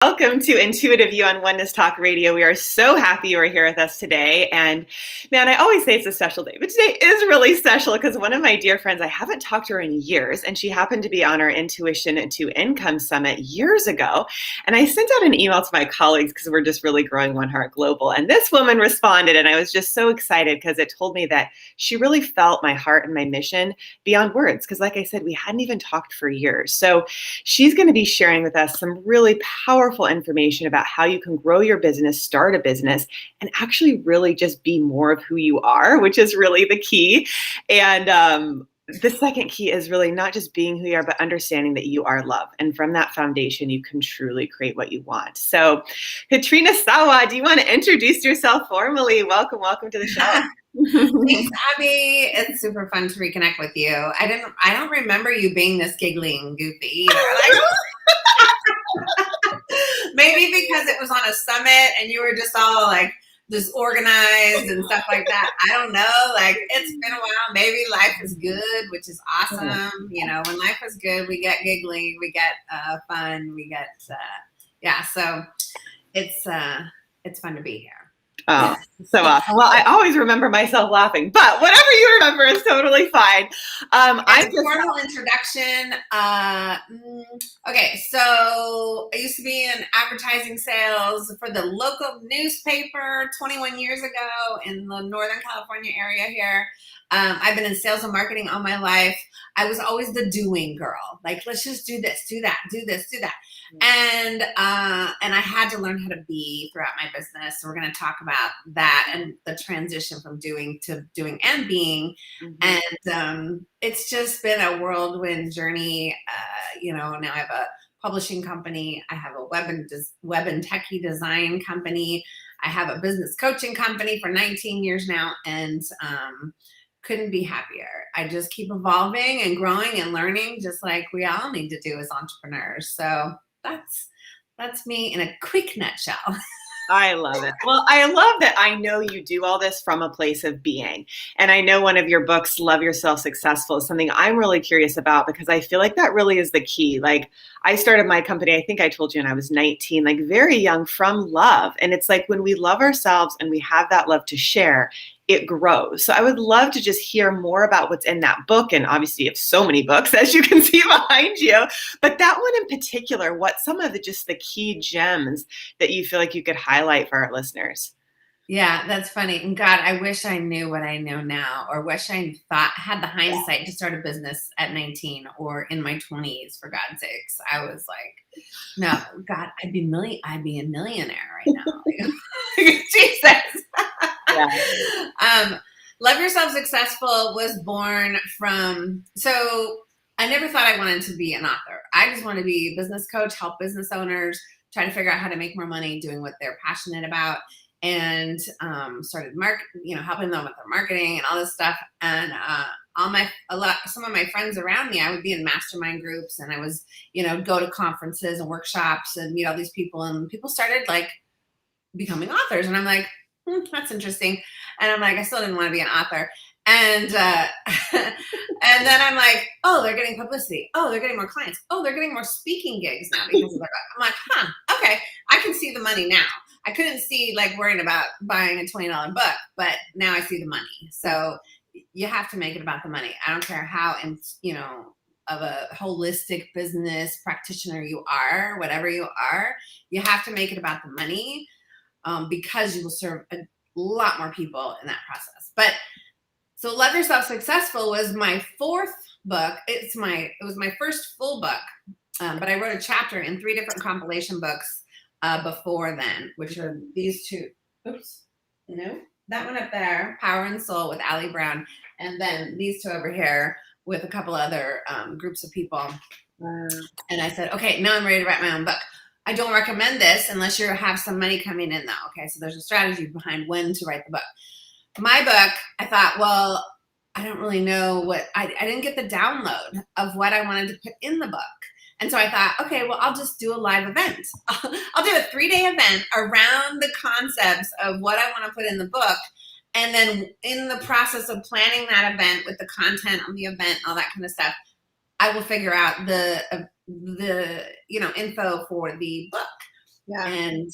welcome to Intuitive You on Oneness Talk Radio. We are so happy you are here with us today. And man, I always say it's a special day, but today is really special because one of my dear friends, I haven't talked to her in years, and she happened to be on our Intuition to Income Summit years ago. And I sent out an email to my colleagues because we're just really growing One Heart Global. And this woman responded, and I was just so excited because it told me that she really felt my heart and my mission beyond words. Because like I said, we hadn't even talked for years. So she's going to be sharing with us some really powerful information about how you can grow your business, start a business, and actually really just be more of who you are, which is really the key. And the second key is really not just being who you are, but understanding that you are love. And from that foundation, you can truly create what you want. So Katrina Sawa, do you want to introduce yourself formally? Welcome to the show. Thanks, Abby. It's super fun to reconnect with you. I don't remember you being this giggly and goofy either. Maybe because it was on a summit and you were just all like disorganized and stuff like that. I don't know. Like, it's been a while. Maybe life is good, which is awesome. You know, when life is good, we get giggly, we get fun, we get so it's fun to be here. Oh, so awesome. Well, I always remember myself laughing, but whatever you remember is totally fine. I'm just formal introduction. Okay, so I used to be in advertising sales for the local newspaper 21 years ago in the Northern California area here. I've been in sales and marketing all my life. I was always the doing girl. Like, let's just do this, do that, do this, do that. And I had to learn how to be throughout my business. So we're going to talk about that and the transition from doing to doing and being. Mm-hmm. And it's just been a whirlwind journey. Now I have a publishing company. I have a web and techie design company. I have a business coaching company for 19 years now. And couldn't be happier. I just keep evolving and growing and learning, just like we all need to do as entrepreneurs. So that's me in a quick nutshell. I love it. Well, I love that I know you do all this from a place of being. And I know one of your books, Love Yourself Successful, is something I'm really curious about because I feel like that really is the key. Like, I started my company, I think I told you when I was 19, like very young, from love. And it's like when we love ourselves and we have that love to share, it grows. So I would love to just hear more about what's in that book. And obviously you have so many books, as you can see behind you, but that one in particular, what some of the key gems that you feel like you could highlight for our listeners? Yeah, that's funny. And God, I wish I knew what I know now, or wish I had the hindsight to start a business at 19 or in my 20s, for God's sakes. I was like, no, God, I'd be a millionaire right now. Jesus. Yeah. Love Yourself Successful was born from, so I never thought I wanted to be an author. I just wanted to be a business coach, help business owners, try to figure out how to make more money doing what they're passionate about, and started helping them with their marketing and all this stuff. And some of my friends around me, I would be in mastermind groups, and I was, go to conferences and workshops and meet all these people, and people started like becoming authors. And I'm like, that's interesting. And I'm like, I still didn't want to be an author. And and then I'm like, oh, they're getting publicity. Oh, they're getting more clients. Oh, they're getting more speaking gigs now because of their book. I'm like, okay, I can see the money now. I couldn't see like worrying about buying a $20 book, but now I see the money. So you have to make it about the money. I don't care how, of a holistic business practitioner you are, whatever you are, you have to make it about the money. Because you will serve a lot more people in that process. But so Love Yourself Successful was my fourth book. It was my first full book, but I wrote a chapter in 3 different compilation books before then, which are these two. Oops, no, that one up there, Power and Soul with Allie Brown, and then these two over here with a couple other groups of people. And I said, okay, now I'm ready to write my own book. I don't recommend this unless you have some money coming in though. Okay, so there's a strategy behind when to write the book. My book, I thought, well, I don't really know I didn't get the download of what I wanted to put in the book. And so I thought, okay, well, I'll just do a live event. I'll do a 3-day event around the concepts of what I want to put in the book. And then in the process of planning that event with the content on the event and all that kind of stuff, I will figure out the info for the book. Yeah. And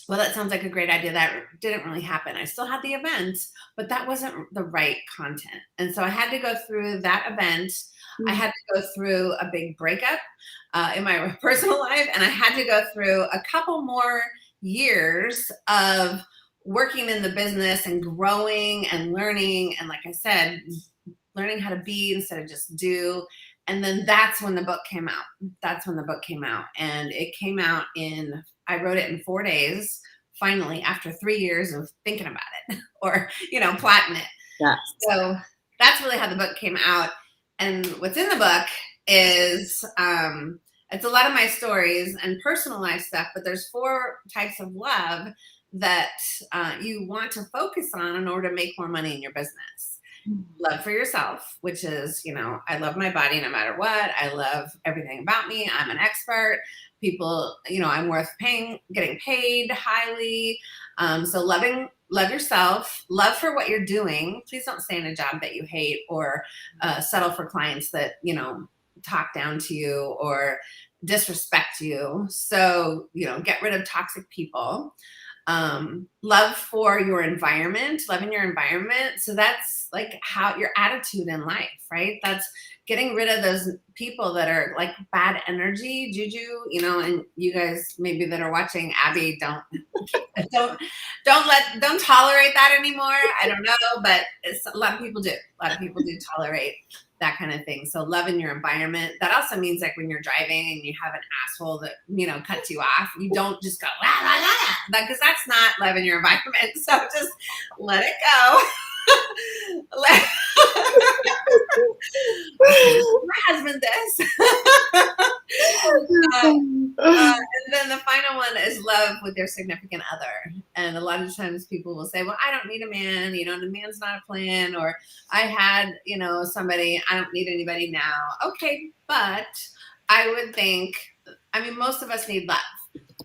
well, that sounds like a great idea. That didn't really happen. I still had the event, but that wasn't the right content. And so I had to go through that event. I had to go through a big breakup in my personal life. And I had to go through a couple more years of working in the business and growing and learning. And like I said, learning how to be instead of just do. And then that's when the book came out. And it came out I wrote it in 4 days, finally, after 3 years of thinking about it or, plotting it. Yeah. So that's really how the book came out. And what's in the book is, it's a lot of my stories and personal life stuff, but there's 4 types of love that you want to focus on in order to make more money in your business. Love for yourself, which is, I love my body no matter what. I love everything about me. I'm an expert. People, I'm worth getting paid highly. So love yourself, love for what you're doing. Please don't stay in a job that you hate or settle for clients that, talk down to you or disrespect you. So, get rid of toxic people. Love for your environment, loving your environment. So that's like how your attitude in life, right? That's getting rid of those people that are like bad energy, juju, and you guys maybe that are watching, Abby, don't tolerate that anymore. I don't know, but a lot of people do. A lot of people do tolerate that kind of thing. So loving your environment. That also means like when you're driving and you have an asshole that, cuts you off, you don't just go, la, la, la, because that's not loving your environment. So just let it go. My husband this. And then the final one is love with your significant other. And a lot of times people will say, well, I don't need a man, the man's not a plan, or I had, somebody, I don't need anybody now. Okay. But I would think, most of us need love.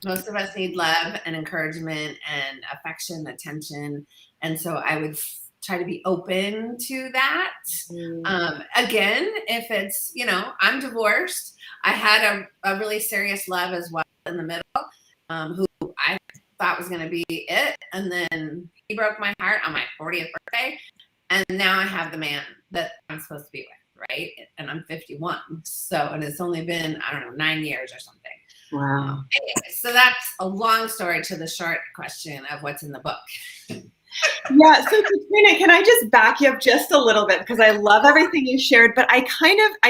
Most of us need love and encouragement and affection, attention. And so I would try to be open to that. Again, if it's, I'm divorced. I had a really serious love as well in the middle, who I thought was going to be it. And then he broke my heart on my 40th birthday. And now I have the man that I'm supposed to be with, right? And I'm 51. So, and it's only been, 9 years or something. Wow. Anyway, so that's a long story to the short question of what's in the book. Yeah. So Katrina, can I just back you up just a little bit? Because I love everything you shared, but I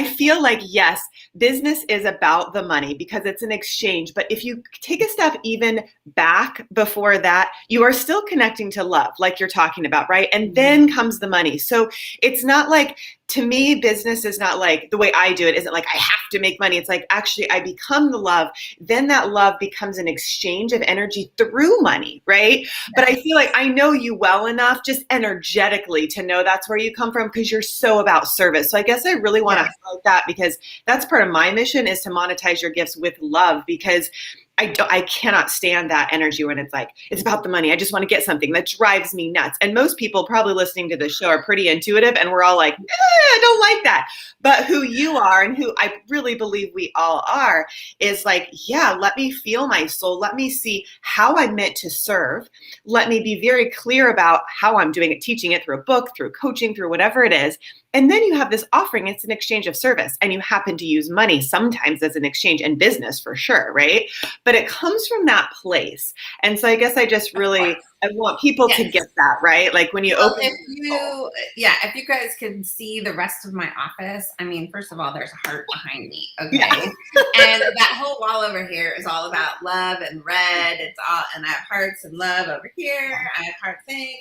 feel like, yes, business is about the money because it's an exchange. But if you take a step even back before that, you are still connecting to love, like you're talking about, right? And then comes the money. So it's not like, to me, business is not like the way I do it. Isn't like I have to make money. It's like actually I become the love. Then that love becomes an exchange of energy through money, right? Yeah. But I feel like I know you well enough just energetically to know that's where you come from because you're so about service. So I guess I really want to highlight that because that's part of my mission is to monetize your gifts with love because I cannot stand that energy when it's like, it's about the money. I just want to get something that drives me nuts. And most people probably listening to this show are pretty intuitive and we're all like, I don't like that. But who you are and who I really believe we all are is like, yeah, let me feel my soul. Let me see how I'm meant to serve. Let me be very clear about how I'm doing it, teaching it through a book, through coaching, through whatever it is. And then you have this offering, it's an exchange of service, and you happen to use money sometimes as an exchange and business for sure, right? But it comes from that place. And so I guess I just really, I want people to get that, right? Like when you open. If you guys can see the rest of my office, first of all, there's a heart behind me, okay? Yeah. And that whole wall over here is all about love and red. It's all, and I have hearts and love over here. I have heart things.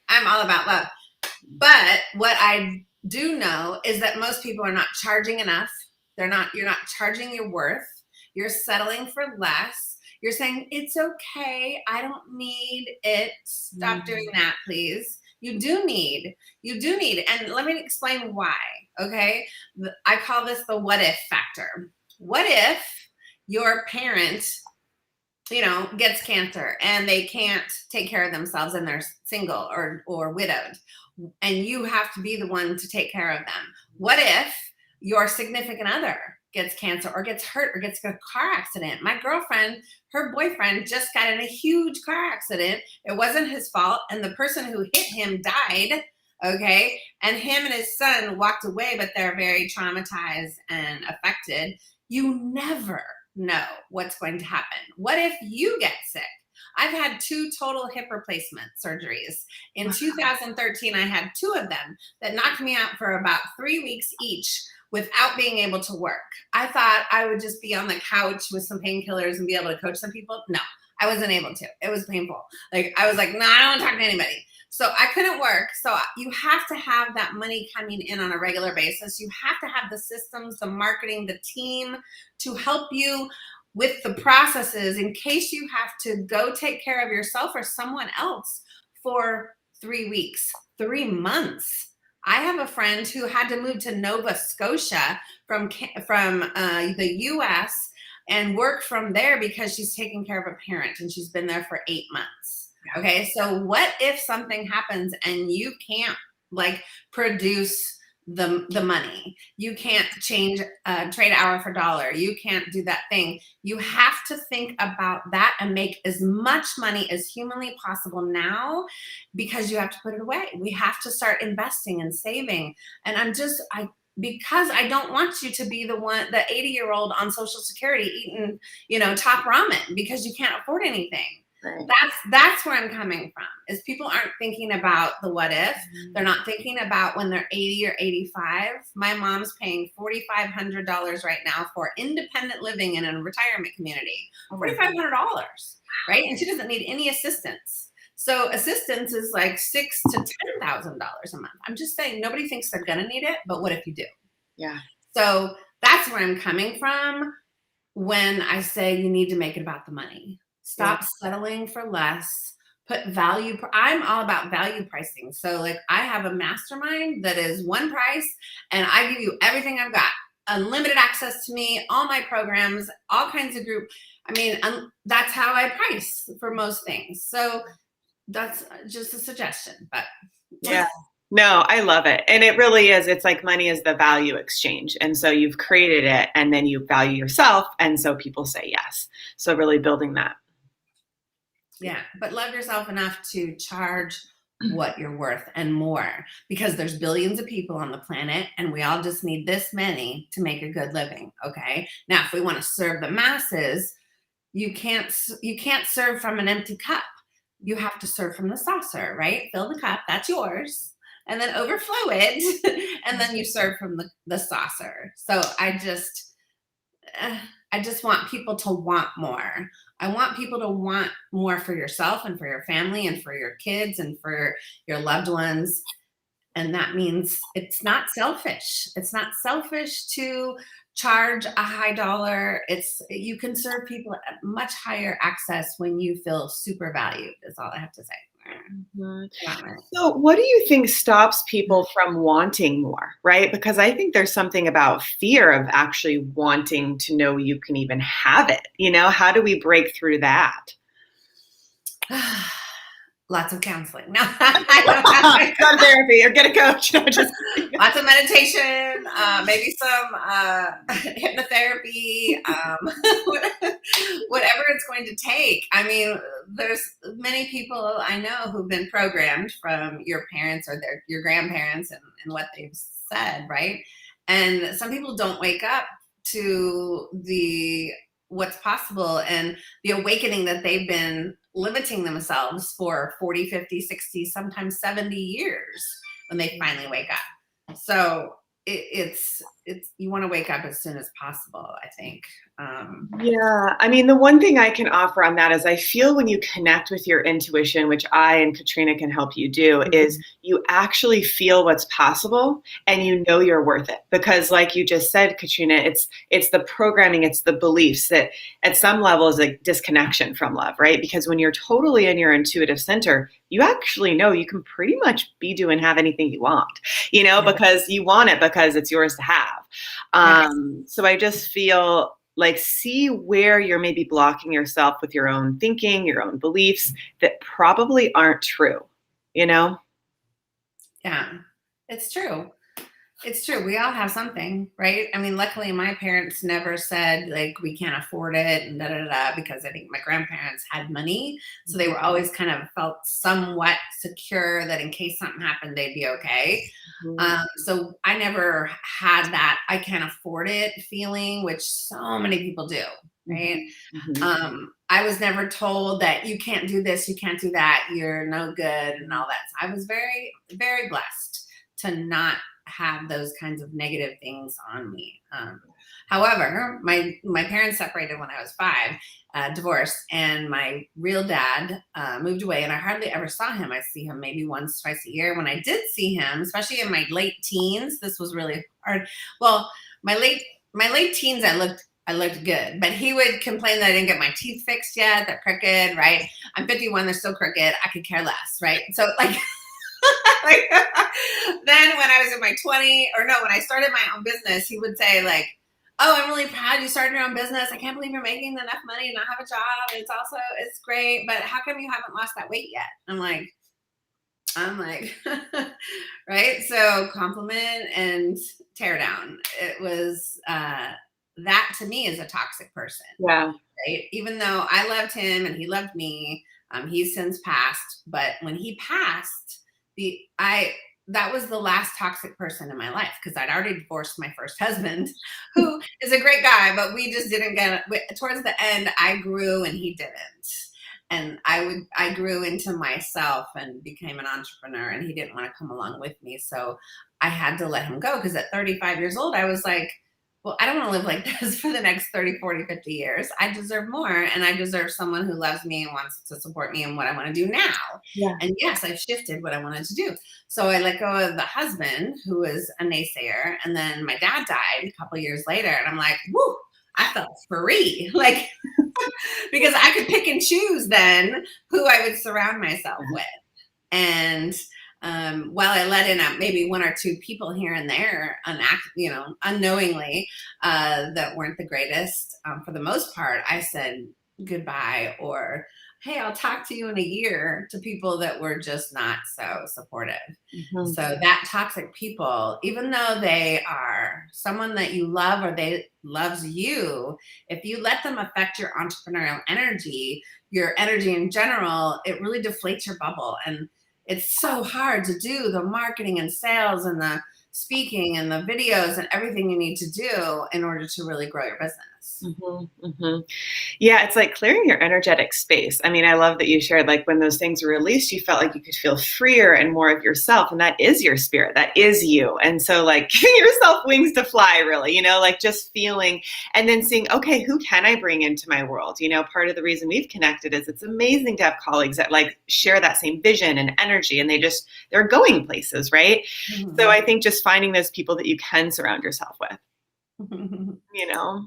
I'm all about love. But what I do know is that most people are not charging enough. You're not charging your worth. You're settling for less. You're saying, it's okay. I don't need it. Stop doing that, please. You do need. And let me explain why, okay? I call this the what if factor. What if your parent, gets cancer and they can't take care of themselves and they're single or widowed and you have to be the one to take care of them? What if your significant other gets cancer or gets hurt or gets a car accident. My girlfriend, her boyfriend just got in a huge car accident. It wasn't his fault. And the person who hit him died. Okay. And him and his son walked away, but they're very traumatized and affected. You never know what's going to happen. What if you get sick? I've had 2 total hip replacement surgeries. In 2013, I had 2 of them that knocked me out for about 3 weeks each without being able to work. I thought I would just be on the couch with some painkillers and be able to coach some people. No, I wasn't able to. It was painful. Like, I was like, no, I don't want to talk to anybody. So I couldn't work. So you have to have that money coming in on a regular basis. You have to have the systems, the marketing, the team to help you with the processes in case you have to go take care of yourself or someone else for 3 weeks, 3 months. I have a friend who had to move to Nova Scotia from the US and work from there because she's taking care of a parent and she's been there for 8 months. Okay, so what if something happens and you can't produce the money? You can't change trade hour for dollar. You can't do that thing. You have to think about that and make as much money as humanly possible now, because you have to put it away. We have to start investing and saving. And because I don't want you to be the 80-year-old on Social Security eating, top ramen because you can't afford anything. Right. That's where I'm coming from, is people aren't thinking about the what if. They're not thinking about when they're 80 or 85. My mom's paying $4,500 right now for independent living in a retirement community. $4,500, right? And she doesn't need any assistance. So assistance is like $6,000 to $10,000 a month. I'm just saying, nobody thinks they're gonna need it, but what if you do? Yeah. So that's where I'm coming from when I say you need to make it about the money. Stop settling for less. Put value. I'm all about value pricing. So I have a mastermind that is one price, and I give you everything I've got. Unlimited access to me, all my programs, all kinds of group. I mean, that's how I price for most things. So that's just a suggestion. But yeah. No, I love it. And it really is. It's like money is the value exchange. And so you've created it, and then you value yourself. And so people say yes. So really building that. Yeah, but love yourself enough to charge what you're worth and more, because there's billions of people on the planet and we all just need this many to make a good living. Okay. Now, if we want to serve the masses, you can't serve from an empty cup. You have to serve from the saucer, right? Fill the cup, that's yours, and then overflow it, and then you serve from the saucer. So I just want people to want more. I want people to want more for yourself and for your family and for your kids and for your loved ones. And that means it's not selfish. It's not selfish to charge a high dollar. You can serve people at much higher access when you feel super valued, is all I have to say. Mm-hmm. So what do you think stops people from wanting more, right? Because I think there's something about fear of actually wanting to know you can even have it. How do we break through that? Lots of counseling. No, Go to therapy or get a coach. No, just lots of meditation, maybe some hypnotherapy, whatever it's going to take. I mean, there's many people I know who've been programmed from your parents or your grandparents and what they've said, right? And some people don't wake up to what's possible and the awakening that they've been limiting themselves for 40, 50, 60, sometimes 70 years when they finally wake up. So it's you want to wake up as soon as possible, I think. Yeah. I mean, the one thing I can offer on that is I feel when you connect with your intuition, which I and Katrina can help you do, is you actually feel what's possible and you know you're worth it. Because like you just said, Katrina, it's the programming, it's the beliefs that at some level is a disconnection from love, right? Because when you're totally in your intuitive center, you actually know you can pretty much be doing, have anything you want, because you want it because it's yours to have. So I just feel like, see where you're maybe blocking yourself with your own thinking, your own beliefs that probably aren't true, Yeah, it's true. It's true. We all have something, right? I mean, luckily my parents never said like, we can't afford it and da, da, da, because I think my grandparents had money. So they were always kind of felt somewhat secure that in case something happened, they'd be okay. So I never had that I can't afford it feeling, which so many people do, right? I was never told that you can't do this, you can't do that, you're no good and all that. So I was very, very blessed to not have those kinds of negative things on me. However, my parents separated when I was 5, divorced, and my real dad moved away, and I hardly ever saw him. I see him maybe once, twice a year. When I did see him, especially in my late teens, this was really hard. Well, my late teens, I looked good, but he would complain that I didn't get my teeth fixed yet. They're crooked, right? I'm 51, they're still crooked. I could care less, right? So like, like then when I was in my when I started my own business, he would say like, oh, I'm really proud you started your own business. I can't believe you're making enough money and not have a job. It's great, but how come you haven't lost that weight yet? I'm like, right? So compliment and tear down. It was, that to me is a toxic person. Yeah. Right? Even though I loved him and he loved me, he's since passed. But when he passed, that was the last toxic person in my life, because I'd already divorced my first husband, who is a great guy, but we just didn't get it. Towards the end, I grew and he didn't. And I grew into myself and became an entrepreneur, and he didn't want to come along with me. So I had to let him go, because at 35 years old, I was like, well, I don't want to live like this for the next 30, 40, 50 years. I deserve more. And I deserve someone who loves me and wants to support me in what I want to do now. Yeah. And yes, I've shifted what I wanted to do. So I let go of the husband who was a naysayer. And then my dad died a couple of years later. And I'm like, whoo, I felt free. Like, because I could pick and choose then who I would surround myself with. And while I let in maybe 1 or 2 people here and there, unknowingly, that weren't the greatest, for the most part, I said goodbye, or, hey, I'll talk to you in a year, to people that were just not so supportive. So that toxic people, even though they are someone that you love or they loves you, if you let them affect your entrepreneurial energy, your energy in general, it really deflates your bubble. And it's so hard to do the marketing and sales and the speaking and the videos and everything you need to do in order to really grow your business. Yeah, it's like clearing your energetic space. I mean, I love that you shared, like, when those things were released, you felt like you could feel freer and more of yourself. And that is your spirit. That is you. And so, like, giving yourself wings to fly, really, like just feeling and then seeing, okay, who can I bring into my world? Part of the reason we've connected is it's amazing to have colleagues that like share that same vision and energy, and they're going places, right? So I think just finding those people that you can surround yourself with,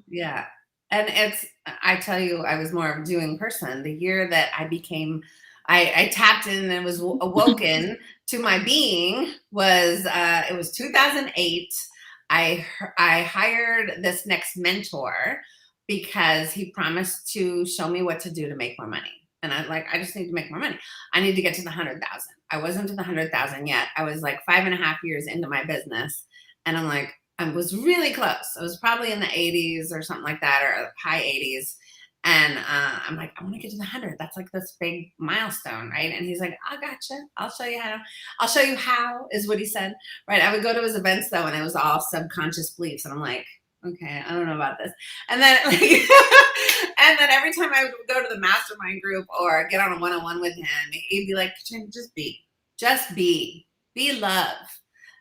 Yeah. And I tell you, I was more of a doing person. The year that I tapped in and was awoken to my being it was 2008. I hired this next mentor because he promised to show me what to do to make more money. And I'm like, I just need to make more money. I need to get to the 100,000. I wasn't to the 100,000 yet. I was like 5.5 years into my business. And I'm like, I was really close. I was probably in the 80s or something like that, or high 80s. And I'm like, I want to get to the 100. That's like this big milestone, right? And he's like, I gotcha. I'll show you how. I'll show you how, is what he said, right? I would go to his events though, and it was all subconscious beliefs. And I'm like, okay, I don't know about this. And then, and then every time I would go to the mastermind group or get on a one-on-one with him, he'd be like, Katrina, just be love.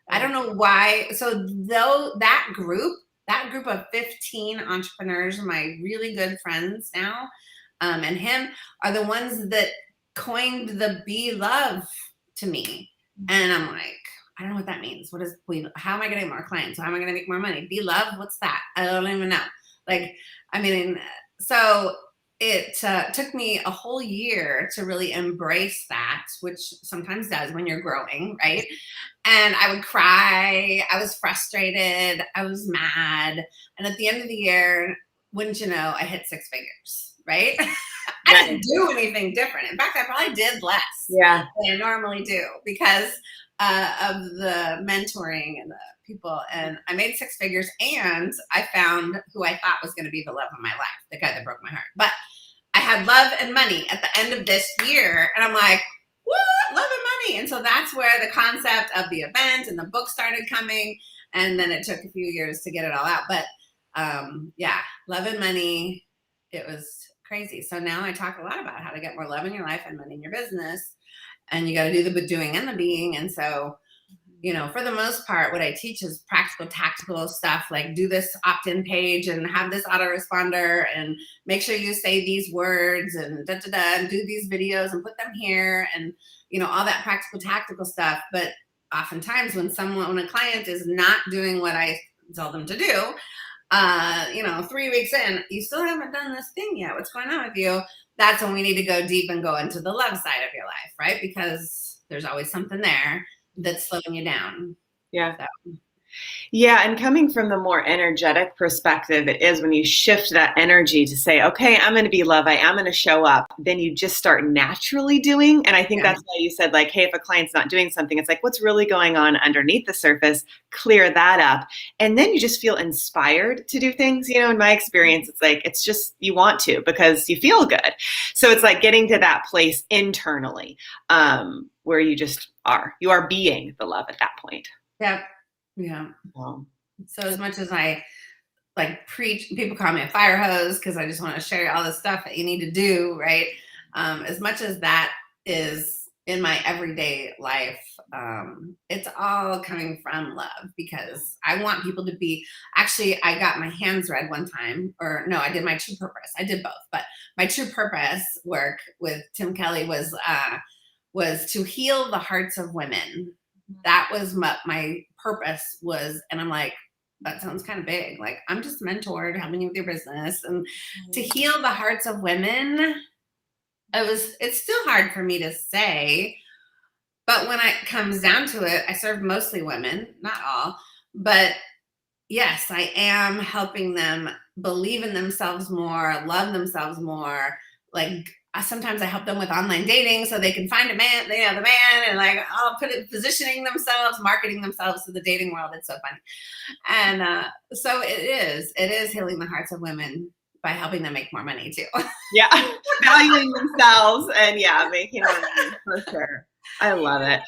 I don't know why. So though that group of 15 entrepreneurs, my really good friends now, and him, are the ones that coined the be love to me. And I'm like, I don't know what that means. How am I going to get more clients? How am I going to make more money? Be love? What's that? I don't even know. So it took me a whole year to really embrace that, which sometimes does when you're growing, right? And I would cry. I was frustrated. I was mad. And at the end of the year, wouldn't you know, I hit 6 figures, right? I didn't do anything different. In fact, I probably did less than I normally do, because of the mentoring and the people, and I made 6 figures, and I found who I thought was going to be the love of my life, the guy that broke my heart. But I had love and money at the end of this year, and I'm like, what? Love and money. And so that's where the concept of the event and the book started coming, and then it took a few years to get it all out. But yeah, love and money, it was crazy. So now I talk a lot about how to get more love in your life and money in your business, and you got to do the doing and the being. And so, you know, for the most part, what I teach is practical, tactical stuff, like do this opt-in page and have this autoresponder and make sure you say these words and and do these videos and put them here, and, you know, all that practical, tactical stuff. But oftentimes when a client is not doing what I tell them to do, you know, 3 weeks in, you still haven't done this thing yet. What's going on with you? That's when we need to go deep and go into the love side of your life, right? Because there's always something there that's slowing you down. Yeah. So. Yeah. And coming from the more energetic perspective, it is when you shift that energy to say, okay, I'm going to be love. I am going to show up. Then you just start naturally doing. And I think that's why you said, like, hey, if a client's not doing something, it's like, what's really going on underneath the surface? Clear that up. And then you just feel inspired to do things. You know, in my experience, it's like, it's just, you want to because you feel good. So it's like getting to that place internally where you just are. You are being the love at that point. Yeah. Yeah. So as much as I like preach, people call me a fire hose because I just want to share all the stuff that you need to do, right? As much as that is in my everyday life, it's all coming from love, because I want people to be, actually, I got my hands read one time, or no, I did my true purpose. I did both, but my true purpose work with Tim Kelly was to heal the hearts of women. That was my purpose was, and I'm like, that sounds kind of big. Like, I'm just mentored, helping you with your business, and to heal the hearts of women. It's still hard for me to say, but when it comes down to it, I serve mostly women, not all, but yes, I am helping them believe in themselves more, love themselves more. Like, sometimes I help them with online dating so they can find a man, the man, and like, I'll put it positioning themselves, marketing themselves to the dating world. It's so funny. And so it is healing the hearts of women by helping them make more money too. Yeah. Valuing themselves and making money for sure. I love it.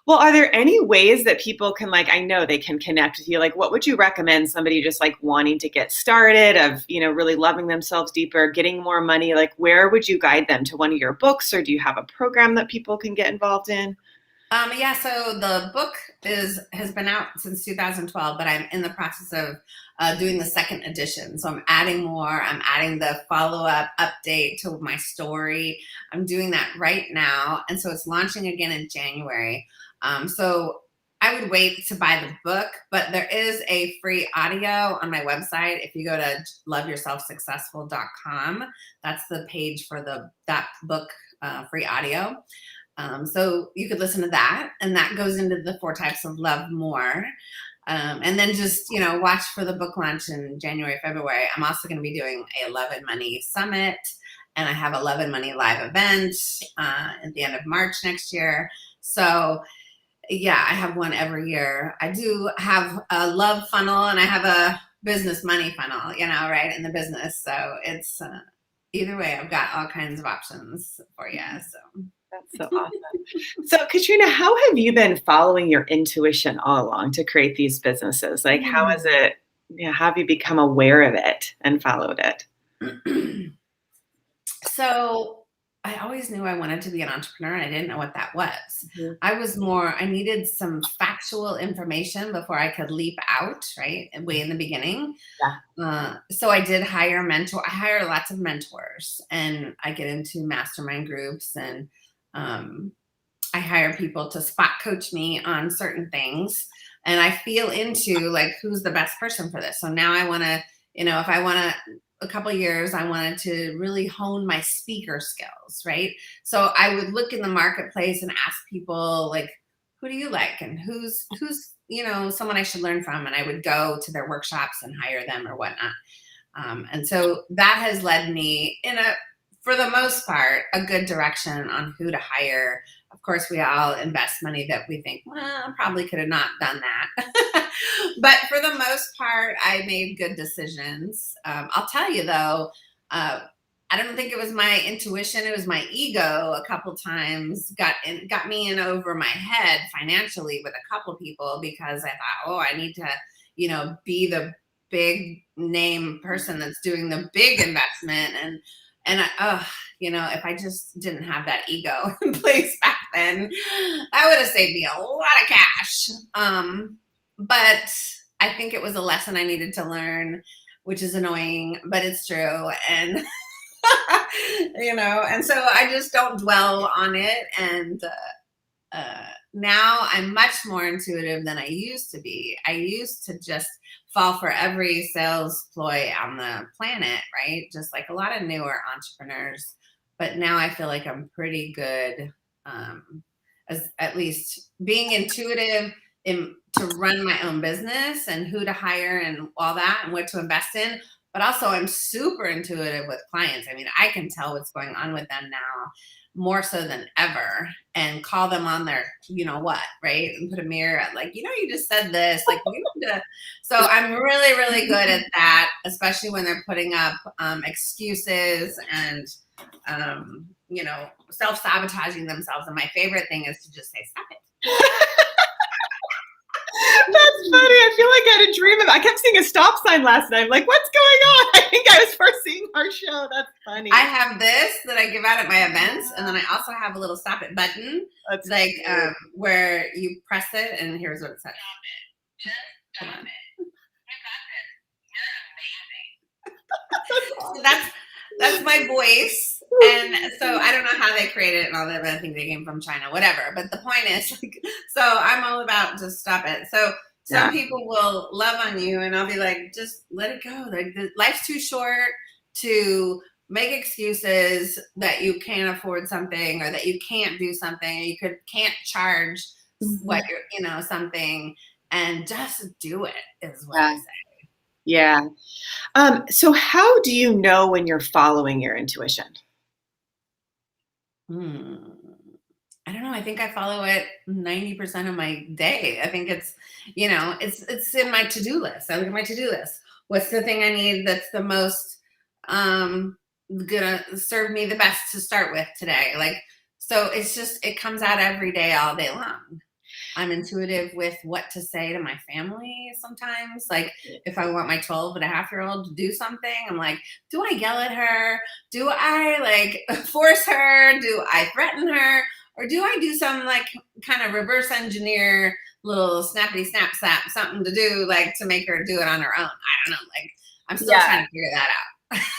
Well, are there any ways that people can, like, I know they can connect with you? Like, what would you recommend somebody just like wanting to get started of, you know, really loving themselves deeper, getting more money? Like, where would you guide them to one of your books, or do you have a program that people can get involved in? So the book has been out since 2012, but I'm in the process of doing the second edition. So I'm adding more. I'm adding the follow-up update to my story. I'm doing that right now. And so it's launching again in January. So I would wait to buy the book, but there is a free audio on my website. If you go to loveyourselfsuccessful.com, that's the page for that book, free audio. So you could listen to that, and that goes into the 4 types of love more. And then just, you know, watch for the book launch in January, February. I'm also going to be doing a Love and Money Summit, and I have a Love and Money live event at the end of March next year. So yeah, I have one every year. I do have a love funnel, and I have a business money funnel, you know, right, in the business. So it's either way, I've got all kinds of options for you. So that's so awesome. So Katrina, how have you been following your intuition all along to create these businesses? Like, how is it, how have you become aware of it and followed it? So I always knew I wanted to be an entrepreneur, and I didn't know what that was. Mm-hmm. I needed some factual information before I could leap out, right? Way in the beginning. Yeah. So I did hire I hired lots of mentors, and I get into mastermind groups, and I hire people to spot coach me on certain things, and I feel into like, who's the best person for this. So now I want to, you know, if I want to, a couple of years, I wanted to really hone my speaker skills, right? So I would look in the marketplace and ask people, like, who do you like, and who's you know, someone I should learn from, and I would go to their workshops and hire them or whatnot. And so that has led me for the most part, a good direction on who to hire. Of course, we all invest money that we think, well, probably could have not done that. But for the most part, I made good decisions. I'll tell you though, I don't think it was my intuition. It was my ego a couple times got me in over my head financially with a couple people, because I thought, oh, I need to, be the big name person that's doing the big investment. And if I just didn't have that ego in place back then, that would have saved me a lot of cash. But I think it was a lesson I needed to learn, which is annoying, but it's true. And, and so I just don't dwell on it. And now I'm much more intuitive than I used to be. I used to just fall for every sales ploy on the planet, right? Just like a lot of newer entrepreneurs. But now I feel like I'm pretty good, as at least being intuitive to run my own business and who to hire and all that and what to invest in. But also I'm super intuitive with clients. I mean, I can tell what's going on with them now more so than ever, and call them on their, right? And put a mirror at you just said this, so I'm really, really good at that, especially when they're putting up excuses and, self-sabotaging themselves. And my favorite thing is to just say, stop it. That's funny. I feel like I had a dream I kept seeing a stop sign last night. I'm like, what's going on? I think I was foreseeing our show. That's funny. I have this that I give out at my events. And then I also have a little stop it button. That's where you press it and here's what it says. Stop it. Just stop it. You got this. You're amazing. So that's my voice. And so I don't know how they created it and all that, but I think they came from China, whatever. But the point is, so I'm all about just stop it. So some people will love on you and I'll be like, just let it go. Like life's too short to make excuses that you can't afford something or that you can't do something, or you can't charge what you're, something, and just do it is what I say. Yeah. So how do you know when you're following your intuition? I don't know. I think I follow it 90% of my day. I think it's, it's in my to-do list. I look at my to-do list. What's the thing I need that's the most gonna serve me the best to start with today? So it's just, it comes out every day, all day long. I'm intuitive with what to say to my family sometimes. Like if I want my 12-and-a-half-year-old to do something, I'm like, do I yell at her? Do I force her? Do I threaten her? Or do I do some kind of reverse engineer little snappity snap slap something to do to make her do it on her own? I don't know. I'm still trying to figure that out.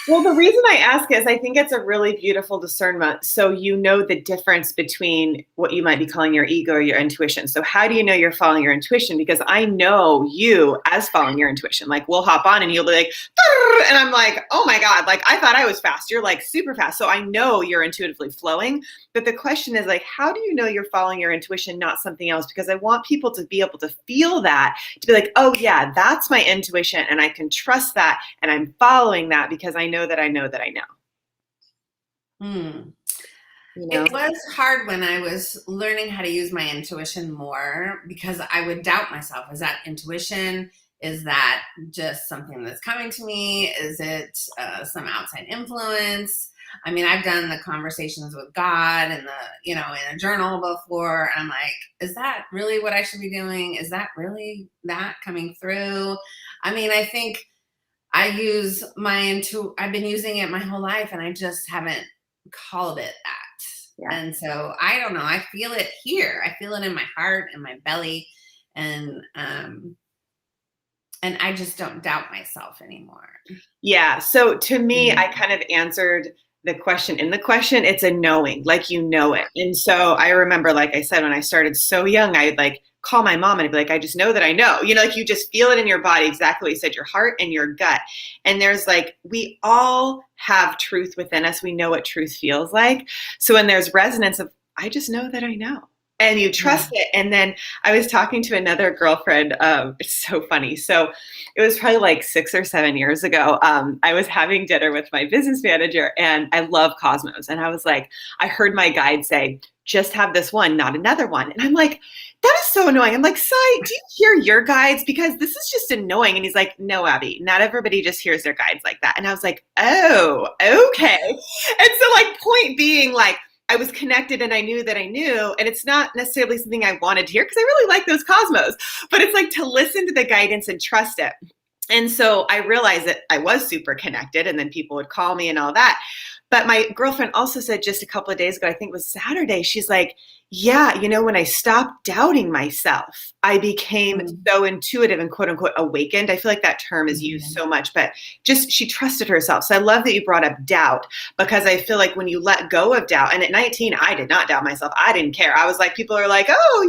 Well, the reason I ask is I think it's a really beautiful discernment. So you know the difference between what you might be calling your ego or your intuition. So how do you know you're following your intuition? Because I know you as following your intuition. We'll hop on and you'll be like, and I'm like, oh my God, I thought I was fast. You're super fast. So I know you're intuitively flowing. But the question is how do you know you're following your intuition, not something else? Because I want people to be able to feel that, to be like, oh yeah, that's my intuition and I can trust that and I'm following that because I know that I know that I know. It was hard when I was learning how to use my intuition more, because I would doubt myself. Is that intuition? Is that just something that's coming to me? Is it some outside influence? I mean, I've done the conversations with God and in a journal before. And I'm like, is that really what I should be doing? Is that really that coming through? I mean, I think I use I've been using it my whole life and I just haven't called it that. Yeah. And so I don't know. I feel it here. I feel it in my heart and my belly. And I just don't doubt myself anymore. Yeah. So to me, I kind of answered the question in the question. It's a knowing, it. And so I remember, like I said, when I started so young, I'd call my mom and I'd be like, I just know that I know, you just feel it in your body, exactly what you said, your heart and your gut. And there's we all have truth within us. We know what truth feels like. So when there's resonance of, I just know that I know. and you trust it. And then I was talking to another girlfriend. It's so funny. So it was probably like 6 or 7 years ago. I was having dinner with my business manager, and I love Cosmos. And I was like, I heard my guide say, just have this one, not another one. And I'm like, that is so annoying. I'm like, Sai, do you hear your guides? Because this is just annoying. And he's like, no, Abby, not everybody just hears their guides like that. And I was like, oh, okay. And so like point being like, I was connected and I knew that I knew, and it's not necessarily something I wanted to hear because I really like those Cosmos, but it's like to listen to the guidance and trust it. And so I realized that I was super connected, and then people would call me and all that. But my girlfriend also said just a couple of days ago, I think it was Saturday, she's like, yeah, when I stopped doubting myself, I became so intuitive and quote unquote awakened. I feel like that term is used so much, but just she trusted herself. So I love that you brought up doubt, because I feel like when you let go of doubt, and at 19, I did not doubt myself. I didn't care. I was like, people are like, oh,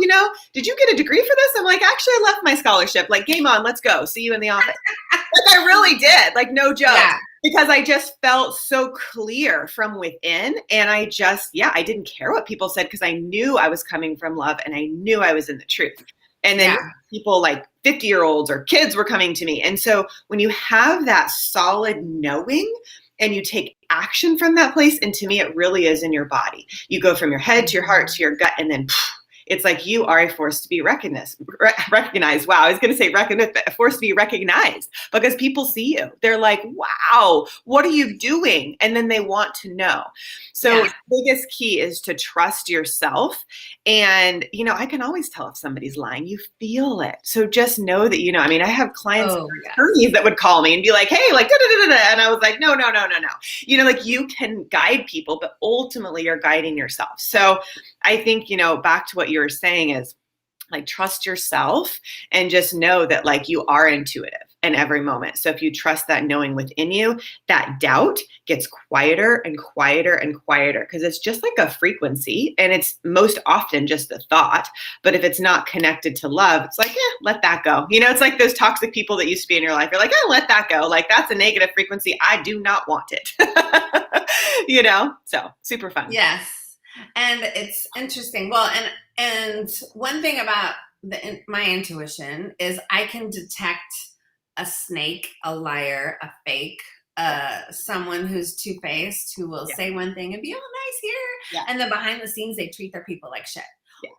did you get a degree for this? I'm like, actually, I left my scholarship. Like, game on, let's go. See you in the office. Like I really did. Like, no joke. Yeah. Because I just felt so clear from within, and I didn't care what people said, because I knew I was coming from love and I knew I was in the truth. And then people like 50-year-olds or kids were coming to me. And so when you have that solid knowing and you take action from that place, and to me, it really is in your body. You go from your head to your heart to your gut, and then it's like you are a force to be recognized. Wow, I was going to say recognized, but a force to be recognized, because people see you. They're like, wow, what are you doing? And then they want to know. So the biggest key is to trust yourself. And, I can always tell if somebody's lying. You feel it. So just know that, I have clients, attorneys that would call me and be like, hey, like, da-da-da-da-da. And I was like, no. Like you can guide people, but ultimately you're guiding yourself. So I think, back to what you were saying is like, trust yourself and just know that like you are intuitive in every moment. So if you trust that knowing within you, that doubt gets quieter and quieter and quieter, because it's just like a frequency, and it's most often just a thought. But if it's not connected to love, it's like, let that go. It's like those toxic people that used to be in your life. You're like, let that go. Like, that's a negative frequency. I do not want it. So super fun. Yes. And it's interesting. Well, and one thing about my intuition is I can detect a snake, a liar, a fake, someone who's two-faced, who will say one thing and be all nice here, and then behind the scenes they treat their people like shit,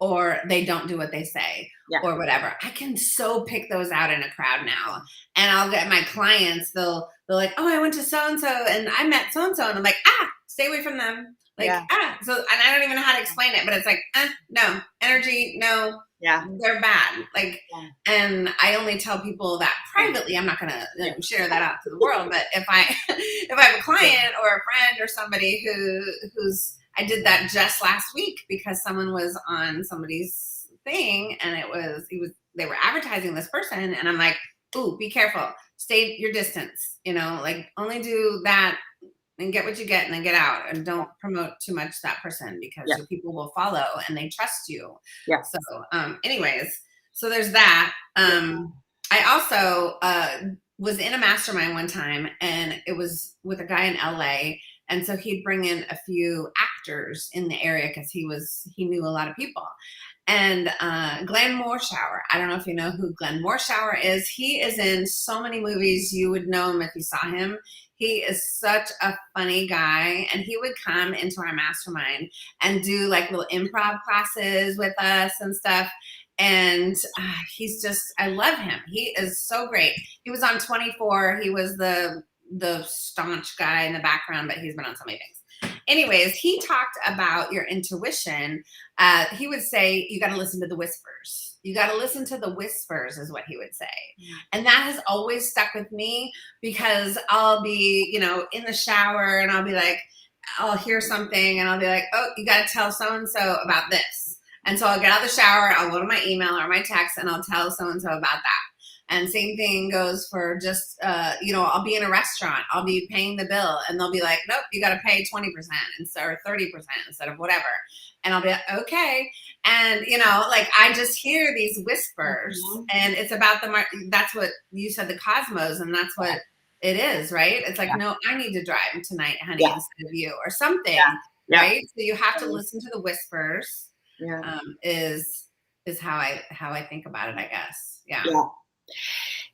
or they don't do what they say, or whatever. I can so pick those out in a crowd now, and I'll get my clients. They're like, oh, I went to so and so and I met so and so, and I'm like, stay away from them. Like, so, and I don't even know how to explain it, but it's like, no, energy, no, they're bad. Like, and I only tell people that privately. I'm not going to share that out to the world, but if I have a client or a friend or somebody who's, I did that just last week because someone was on somebody's thing, and they were advertising this person, and I'm like, ooh, be careful, stay your distance, like only do that and get what you get, and then get out, and don't promote too much that person, because your people will follow and they trust you. So anyways, so there's that. I also was in a mastermind one time, and it was with a guy in LA, and so he'd bring in a few actors in the area because he knew a lot of people. And Glenn Morshower, I don't know if you know who Glenn Morshower is. He is in so many movies. You would know him if you saw him. He is such a funny guy, and he would come into our mastermind and do like little improv classes with us and stuff. And he's just, I love him. He is so great. He was on 24. He was the staunch guy in the background, but he's been on so many things. Anyways, he talked about your intuition. He would say, you got to listen to the whispers. You got to listen to the whispers, is what he would say. And that has always stuck with me, because I'll be, in the shower, and I'll be like, I'll hear something, and I'll be like, oh, you got to tell so-and-so about this. And so I'll get out of the shower, I'll go to my email or my text, and I'll tell so-and-so about that. And same thing goes for just, I'll be in a restaurant, I'll be paying the bill, and they'll be like, nope, you got to pay 20% instead, or 30% instead of whatever. And I'll be like, okay. And, like, I just hear these whispers, and it's about that's what you said, the cosmos, and that's what it is, right? It's like, no, I need to drive tonight, honey, instead of you, or something, right? So you have to listen to the whispers. is how I think about it, I guess. Yeah.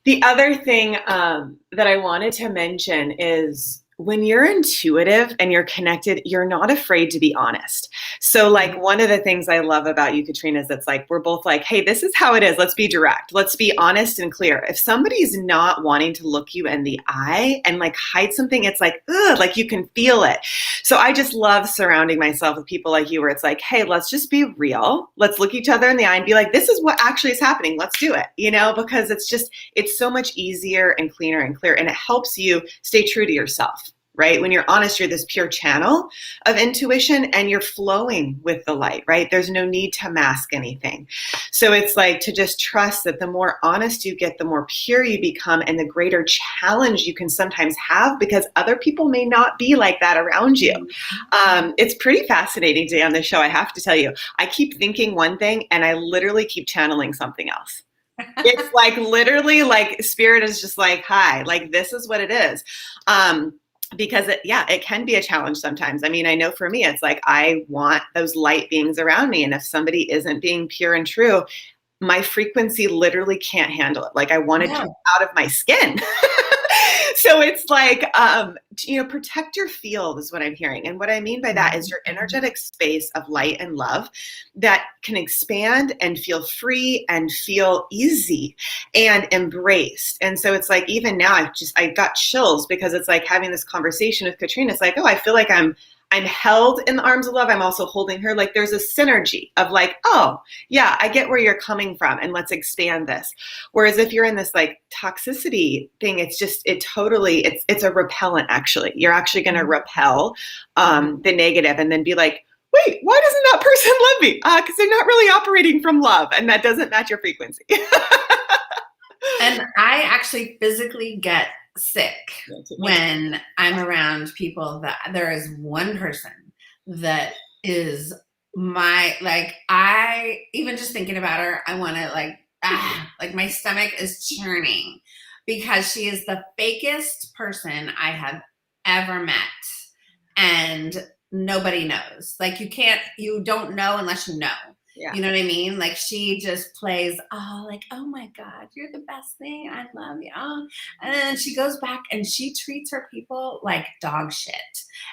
The other thing that I wanted to mention is when you're intuitive and you're connected, you're not afraid to be honest. So like one of the things I love about you, Katrina, is it's like, we're both like, hey, this is how it is. Let's be direct. Let's be honest and clear. If somebody's not wanting to look you in the eye and like hide something, it's like, ugh, like you can feel it. So I just love surrounding myself with people like you, where it's like, hey, let's just be real. Let's look each other in the eye and be like, this is what actually is happening. Let's do it, because it's so much easier and cleaner and clear, and it helps you stay true to yourself. Right? When you're honest, you're this pure channel of intuition and you're flowing with the light, right? There's no need to mask anything. So it's like to just trust that the more honest you get, the more pure you become, and the greater challenge you can sometimes have, because other people may not be like that around you. It's pretty fascinating today on the show, I have to tell you. I keep thinking one thing and I literally keep channeling something else. It's like literally like spirit is just like, hi, like this is what it is. Because it can be a challenge sometimes. I mean, I know for me, it's like, I want those light beings around me. And if somebody isn't being pure and true, my frequency literally can't handle it. Like I want to jump out of my skin. So it's like, protect your field is what I'm hearing. And what I mean by that is your energetic space of light and love that can expand and feel free and feel easy and embraced. And so it's like, even now, I got chills because it's like having this conversation with Katrina. It's like, oh, I feel like I'm held in the arms of love. I'm also holding her. Like there's a synergy of like, oh yeah, I get where you're coming from, and let's expand this. Whereas if you're in this like toxicity thing, it's a repellent. Actually, you're actually going to repel the negative, and then be like, wait, why doesn't that person love me? Because they're not really operating from love, and that doesn't match your frequency. And I actually physically get sick when I'm around people that there is one person that is I even just thinking about her, I want to like my stomach is churning, because she is the fakest person I have ever met. And nobody knows. Like you don't know unless you know. Yeah. You know what I mean? Like she just plays, oh my God, you're the best thing. I love you. Oh. And then she goes back and she treats her people like dog shit.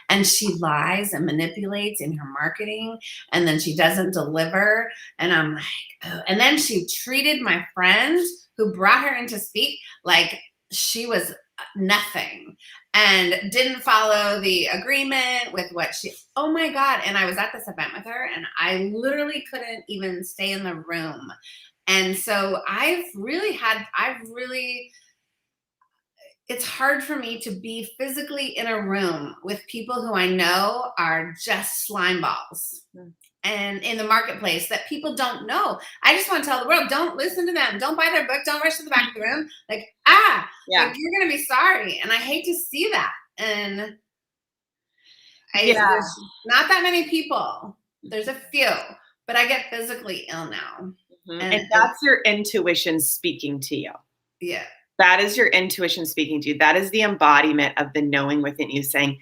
And she lies and manipulates in her marketing. And then she doesn't deliver. And I'm like, oh. And then she treated my friend who brought her in to speak like she was nothing, and didn't follow the agreement with what oh my God. And I was at this event with her and I literally couldn't even stay in the room. And so it's hard for me to be physically in a room with people who I know are just slime balls. And in the marketplace that people don't know. I just want to tell the world, don't listen to them. Don't buy their book. Don't rush to the back of the room. Like, like you're going to be sorry. And I hate to see that. And there's not that many people. There's a few, but I get physically ill now. Mm-hmm. And that's your intuition speaking to you. Yeah. That is your intuition speaking to you. That is the embodiment of the knowing within you saying,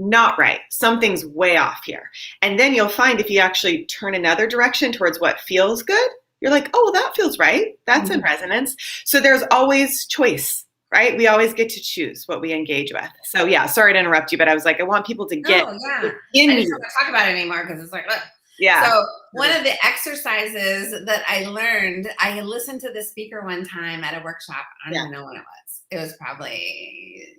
not right. Something's way off here. And then you'll find if you actually turn another direction towards what feels good, you're like, oh, well, that feels right. That's in resonance. So there's always choice, right? We always get to choose what we engage with. So yeah, sorry to interrupt you, but I was like, I want people to get in. I just don't talk about it anymore because it's like, look. Yeah. So one of the exercises that I learned, I listened to the speaker one time at a workshop. I don't even know when it was. It was probably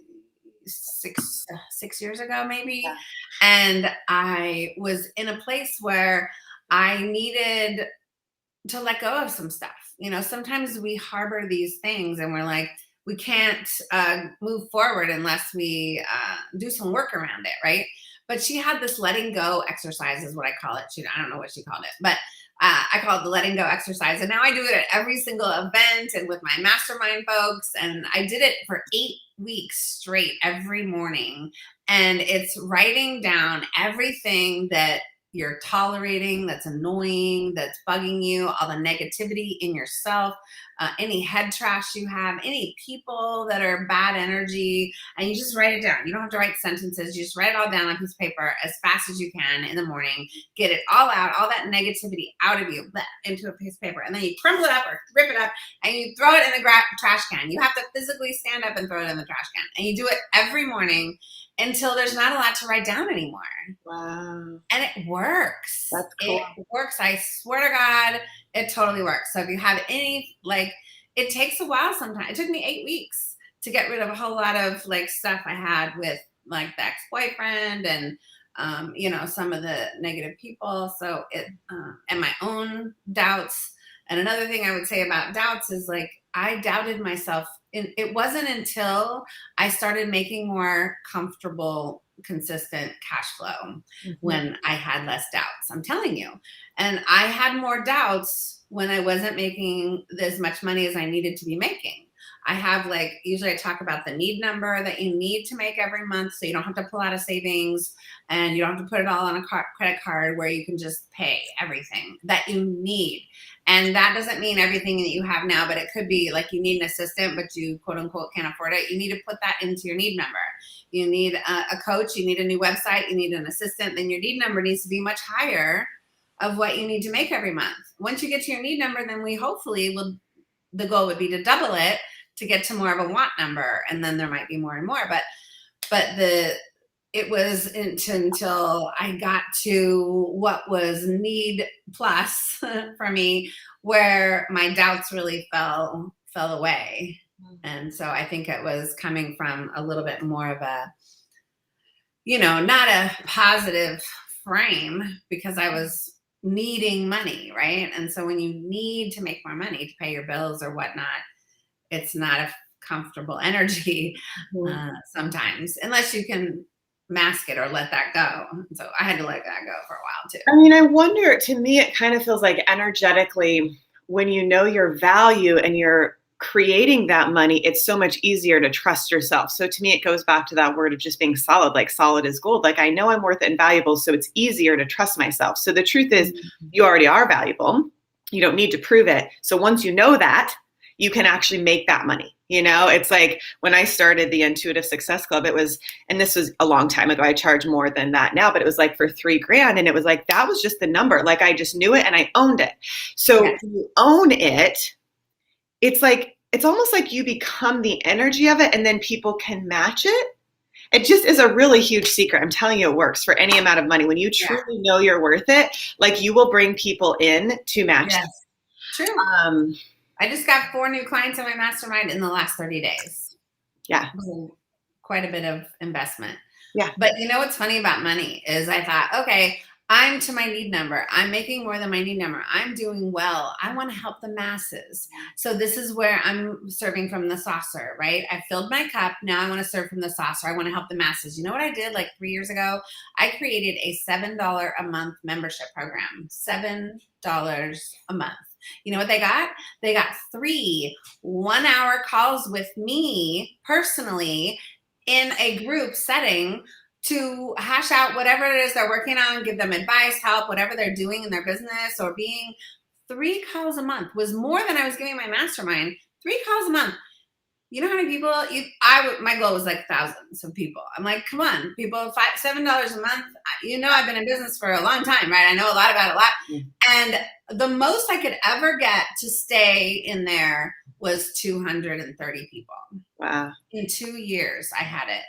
six years ago, maybe. Yeah. And I was in a place where I needed to let go of some stuff. Sometimes we harbor these things and we're like, we can't move forward unless we do some work around it, right? But she had this letting go exercise is what I call it. I don't know what she called it, but I call it the letting go exercise. And now I do it at every single event and with my mastermind folks. And I did it for 8 weeks straight every morning. And it's writing down everything that you're tolerating, that's annoying, that's bugging you, all the negativity in yourself, any head trash you have, any people that are bad energy, and you just write it down. You don't have to write sentences. You just write it all down on a piece of paper as fast as you can in the morning. Get it all out, all that negativity out of you, into a piece of paper. And then you crumble it up or rip it up and you throw it in the trash can. You have to physically stand up and throw it in the trash can. And you do it every morning until there's not a lot to write down anymore. Wow. And it works. That's cool. It works. I swear to God, it totally works. So if you have any, like, it takes a while sometimes. It took me 8 weeks to get rid of a whole lot of like stuff I had with like the ex-boyfriend and, some of the negative people. So and my own doubts. And another thing I would say about doubts is like, I doubted myself. It wasn't until I started making more comfortable, consistent cash flow when I had less doubts. I'm telling you. And I had more doubts when I wasn't making as much money as I needed to be making. I have usually I talk about the need number that you need to make every month so you don't have to pull out a savings and you don't have to put it all on a credit card where you can just pay everything that you need. And that doesn't mean everything that you have now, but it could be like you need an assistant, but you quote unquote can't afford it. You need to put that into your need number. You need a coach, you need a new website, you need an assistant, then your need number needs to be much higher of what you need to make every month. Once you get to your need number, then the goal would be to double it to get to more of a want number. And then there might be more and more, but it was until I got to what was need plus for me, where my doubts really fell away. And so I think it was coming from a little bit more of a, not a positive frame, because I was needing money, right? And so when you need to make more money to pay your bills or whatnot, it's not a comfortable energy sometimes, unless you can mask it or let that go. So I had to let that go for a while too. I mean, I wonder, to me, it kind of feels like energetically, when you know your value and you're creating that money, it's so much easier to trust yourself. So to me, it goes back to that word of just being solid, like solid as gold. Like I know I'm worth it and valuable, so it's easier to trust myself. So the truth is, you already are valuable. You don't need to prove it. So once you know that, you can actually make that money. It's like when I started the Intuitive Success Club, it was, and this was a long time ago, I charge more than that now, but it was like for $3,000. And it was like, that was just the number. Like I just knew it and I owned it. So when you own it, it's almost like you become the energy of it and then people can match it. It just is a really huge secret. I'm telling you, it works for any amount of money. When you truly know you're worth it, like you will bring people in to match it. True. I just got 4 new clients in my mastermind in the last 30 days. Yeah. Quite a bit of investment. Yeah. But what's funny about money is I thought, okay, I'm to my need number. I'm making more than my need number. I'm doing well. I want to help the masses. So this is where I'm serving from the saucer, right? I filled my cup. Now I want to serve from the saucer. I want to help the masses. You know what I did 3 years ago? I created a $7 a month membership program. $7 a month. You know what they got? They got 3 one-hour calls with me personally in a group setting to hash out whatever it is they're working on, give them advice, help, whatever they're doing in their business or being. 3 calls a month was more than I was giving my mastermind. 3 calls a month. You know how many people? My goal was thousands of people. I'm like, come on, people, $7 a month. I've been in business for a long time, right? I know a lot about it. And the most I could ever get to stay in there was 230 people. Wow. In 2 years, I had it.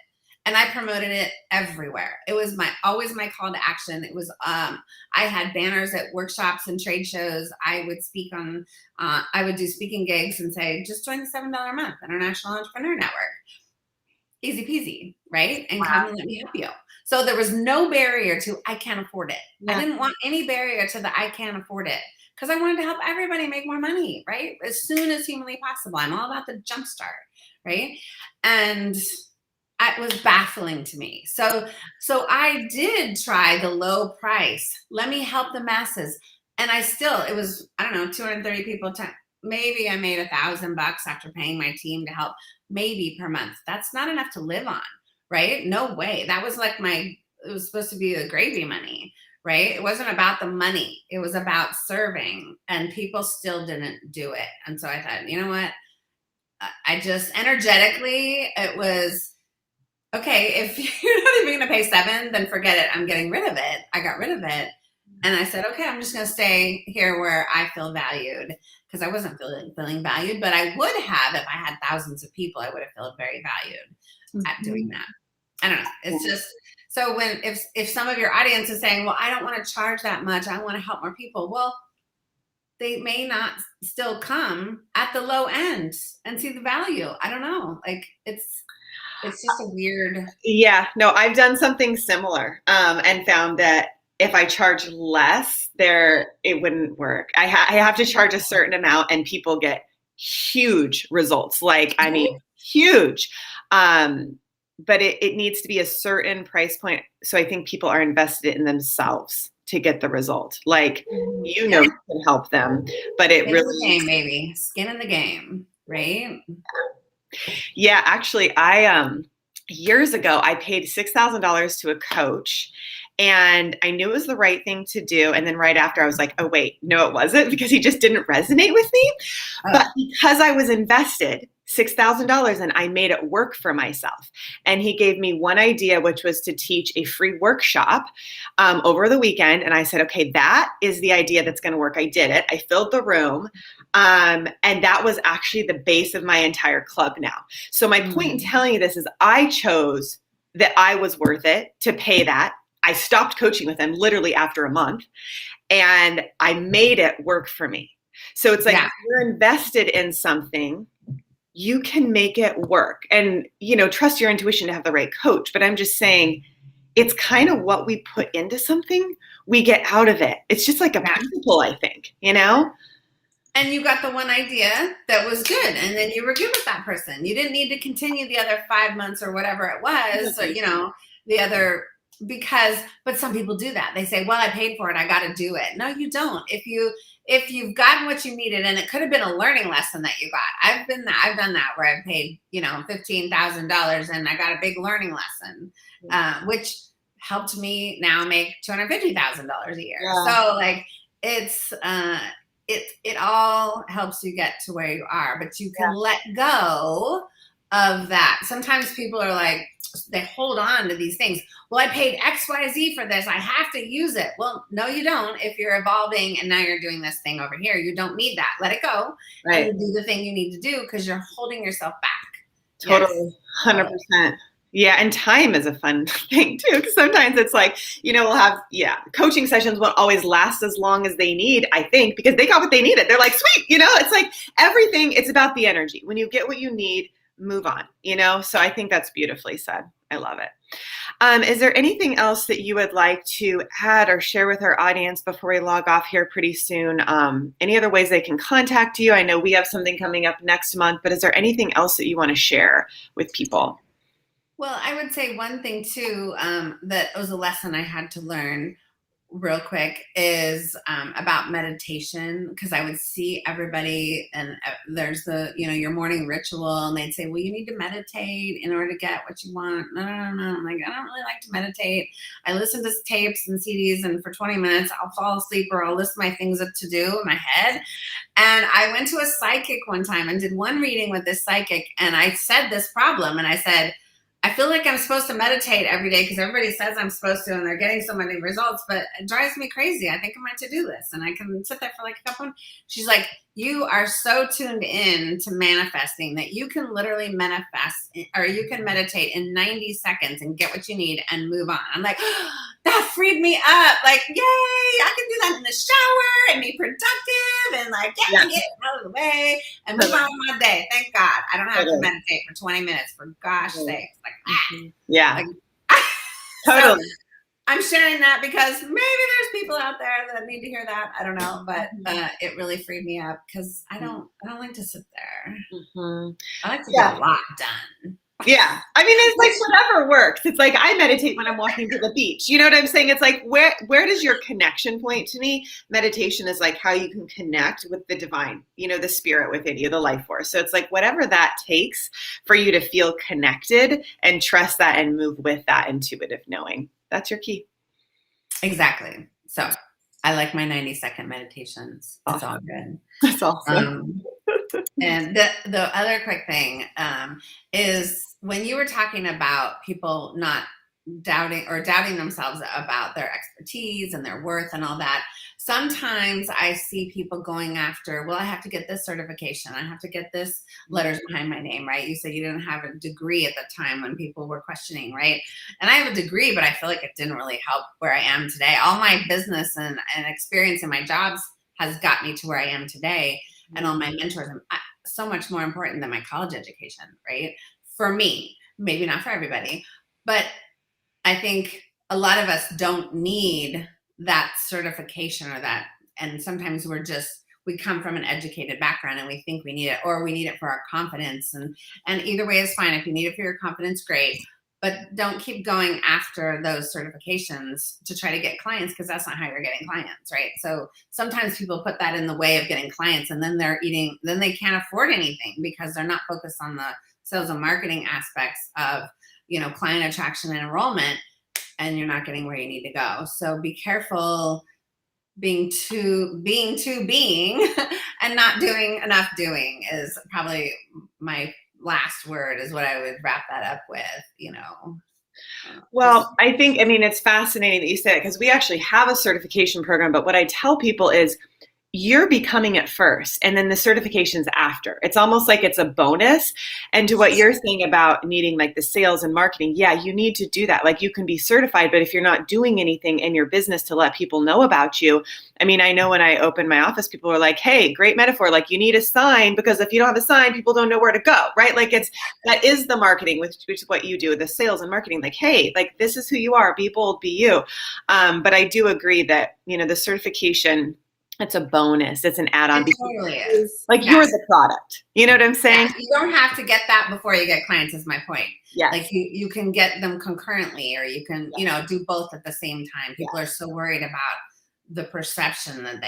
And I promoted it everywhere. It was always my call to action. It was, I had banners at workshops and trade shows. I would speak on, I would do speaking gigs and say, just join the $7 a month International Entrepreneur Network. Easy peasy, right? And come and let me help you. So there was no barrier to, I can't afford it. Yeah. I didn't want any barrier to the, I can't afford it. Because I wanted to help everybody make more money, right? As soon as humanly possible. I'm all about the jumpstart, right? And it was baffling to me. So I did try the low price. Let me help the masses. And it was, 230 people. Maybe I made $1,000 after paying my team to help, maybe per month. That's not enough to live on, right? No way. That was like my supposed to be the gravy money, right? It wasn't about the money. It was about serving, and people still didn't do it. And so I thought, you know what? I just energetically, it was, okay, if you're not even going to pay $7, then forget it. I'm getting rid of it. I got rid of it. And I said, okay, I'm just going to stay here where I feel valued, because I wasn't feeling valued, but I would have, if I had thousands of people, I would have felt very valued at doing that. I don't know. It's just, so if some of your audience is saying, well, I don't want to charge that much, I want to help more people. Well, they may not still come at the low end and see the value. I don't know. Like it's just a weird. Yeah, no, I've done something similar and found that if I charge less, it wouldn't work. I have to charge a certain amount, and people get huge results. Like, I mean, huge. But it needs to be a certain price point. So I think people are invested in themselves to get the result. Like, you know, you can help them, but it really the game, baby. Skin in the game, right? Yeah, actually, I years ago I paid $6,000 to a coach, and I knew it was the right thing to do. And then right after, I was like, oh wait, no, it wasn't, because he just didn't resonate with me. But because I was invested $6,000, and I made it work for myself. And he gave me one idea, which was to teach a free workshop over the weekend. And I said, okay, that is the idea that's going to work. I did it. I filled the room. And that was actually the base of my entire club now. So my point in telling you this is I chose that I was worth it to pay that. I stopped coaching with him literally after a month, and I made it work for me. So it's like, if you're invested in something, you can make it work. And, you know, trust your intuition to have the right coach. But I'm just saying, it's kind of what we put into something, we get out of it. It's just like a principle, I think, you know? And you got the one idea that was good, and then you were good with that person. You didn't need to continue the other 5 months or whatever it was, or, you know, the other, but some people do that. They say, well, I paid for it, I got to do it. No, you don't. If you've gotten what you needed, and it could have been a learning lesson that you got. I've done that where I've paid, you know, $15,000 and I got a big learning lesson, which helped me now make $250,000 a year. Yeah. So like it all helps you get to where you are, but you can let go of that. Sometimes people are like, they hold on to these things. Well, I paid XYZ for this, I have to use it. Well, no, you don't. If you're evolving and now you're doing this thing over here, you don't need that. Let it go. Right. And do the thing you need to do, because you're holding yourself back. Totally. Yes. 100%. Yeah. And time is a fun thing too, because sometimes it's like, you know, we'll have, coaching sessions won't always last as long as they need, I think, because they got what they needed. They're like, sweet, you know, it's like everything, it's about the energy. When you get what you need, move on, you know? So I think that's beautifully said. I love it. Is there anything else that you would like to add or share with our audience before we log off here pretty soon? Any other ways they can contact you? I know we have something coming up next month, but is there anything else that you want to share with people? Well, I would say one thing too, that was a lesson I had to learn real quick is about meditation, because I would see everybody, and there's the, you know, your morning ritual, and they'd say, well, you need to meditate in order to get what you want. No. I'm like, I don't really like to meditate. I listen to tapes and CDs, and for 20 minutes I'll fall asleep, or I'll list my things up to do in my head. And I went to a psychic one time and did one reading with this psychic, and I said this problem, and I said, I feel like I'm supposed to meditate every day because everybody says I'm supposed to, and they're getting so many results, but it drives me crazy. I think I'm my to-do list, and I can sit there for like a couple. She's like, you are so tuned in to manifesting that you can literally manifest, or you can meditate in 90 seconds and get what you need and move on. I'm like, oh, that freed me up. Like, yay, I can do that in the shower and be productive and like get it out of the way and move on with my day. Thank God. I don't have to meditate for 20 minutes, for gosh sakes. Like, like, totally. So, I'm sharing that because maybe there's people out there that need to hear that. I don't know, but it really freed me up because I don't like to sit there. I like to get a lot done. Yeah. I mean, it's like whatever works. It's like I meditate when I'm walking to the beach. You know what I'm saying? It's like where does your connection point? To me, meditation is like how you can connect with the divine, you know, the spirit within you, the life force. So it's like whatever that takes for you to feel connected and trust that and move with that intuitive knowing. That's your key. Exactly. So I like my 90-second meditations. It's all good. That's awesome. And the other quick thing is when you were talking about people not doubting themselves about their expertise and their worth and all that, sometimes I see people going after, well, I have to get this certification. I have to get this letters behind my name, right? You said you didn't have a degree at the time when people were questioning, right? And I have a degree, but I feel like it didn't really help where I am today. All my business and experience in my jobs has got me to where I am today. And all my mentors are so much more important than my college education, right? For me, maybe not for everybody, but I think a lot of us don't need that certification or that. And sometimes we come from an educated background and we think we need it, or we need it for our confidence. And either way is fine. If you need it for your confidence, great. But don't keep going after those certifications to try to get clients, because that's not how you're getting clients, right? So sometimes people put that in the way of getting clients, and then they can't afford anything because they're not focused on the sales and marketing aspects of, client attraction and enrollment, and you're not getting where you need to go. So be careful being and not doing enough doing is probably my last word, is what I would wrap that up with, Well, I think, it's fascinating that you say it, because we actually have a certification program, but what I tell people is you're becoming it first, and then the certification's after. It's almost like it's a bonus. And to what you're saying about needing like the sales and marketing, yeah, you need to do that. Like you can be certified, but if you're not doing anything in your business to let people know about you, I know when I opened my office, people were like, hey, great metaphor. Like you need a sign, because if you don't have a sign, people don't know where to go, right? Like that is the marketing, which is what you do, the sales and marketing. Like, hey, like this is who you are. Be bold, be you. But I do agree that, the certification, it's a bonus. It's an add-on. It totally is. Like you're the product. You know what I'm saying? Yeah, you don't have to get that before you get clients, is my point. Yeah. Like you can get them concurrently, or you can, do both at the same time. People are so worried about the perception that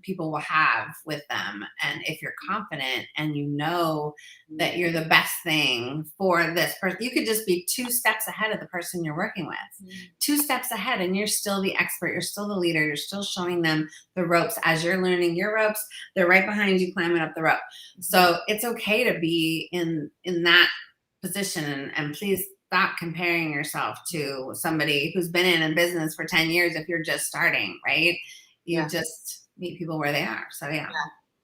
people will have with them. And if you're confident and you know that you're the best thing for this person, you could just be 2 steps ahead of the person you're working with, 2 steps ahead, and you're still the expert. You're still the leader. You're still showing them the ropes as you're learning your ropes. They're right behind you climbing up the rope. So it's okay to be in that position, and please stop comparing yourself to somebody who's been in business for 10 years if you're just starting, right? You just meet people where they are. So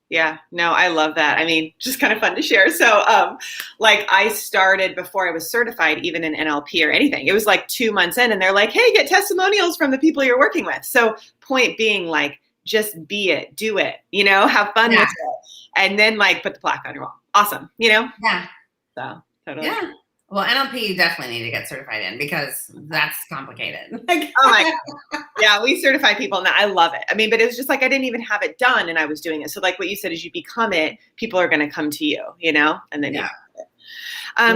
Yeah, no, I love that. Just kind of fun to share. So I started before I was certified, even in NLP or anything. It was like 2 months in, and they're like, hey, get testimonials from the people you're working with. So point being, like, just be it, do it, have fun with it. And then put the plaque on your wall. Awesome. Yeah. So totally. Yeah. Well, NLP you definitely need to get certified in, because that's complicated. Oh my God. Yeah, we certify people, and I love it. But it was just like I didn't even have it done, and I was doing it. So like what you said is you become it, people are going to come to you, and then you it.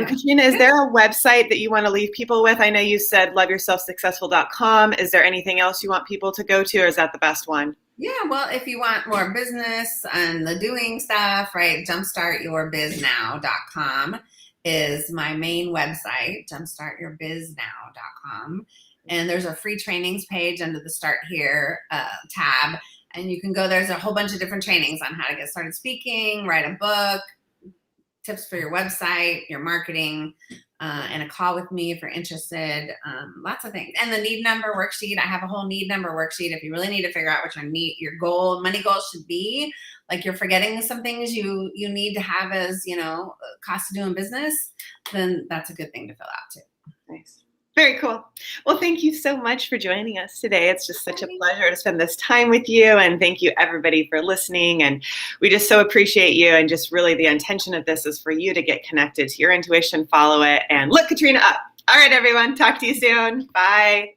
Katrina, is there a website that you want to leave people with? I know you said loveyourselfsuccessful.com. Is there anything else you want people to go to, or is that the best one? Yeah, well, if you want more business and the doing stuff, right, JumpStartYourBizNow.com is my main website, JumpStartYourBizNow.com. And there's a free trainings page under the Start Here tab. And you can go, there's a whole bunch of different trainings on how to get started speaking, write a book, tips for your website, your marketing, and a call with me if you're interested. Lots of things. And the need number worksheet. I have a whole need number worksheet. If you really need to figure out what your money goal should be, like you're forgetting some things you need to have as, cost of doing business, then that's a good thing to fill out too. Nice. Very cool. Well, thank you so much for joining us today. It's just such a pleasure to spend this time with you. And thank you everybody for listening. And we just so appreciate you. And just really the intention of this is for you to get connected to your intuition, follow it, and look Katrina up. All right, everyone. Talk to you soon. Bye.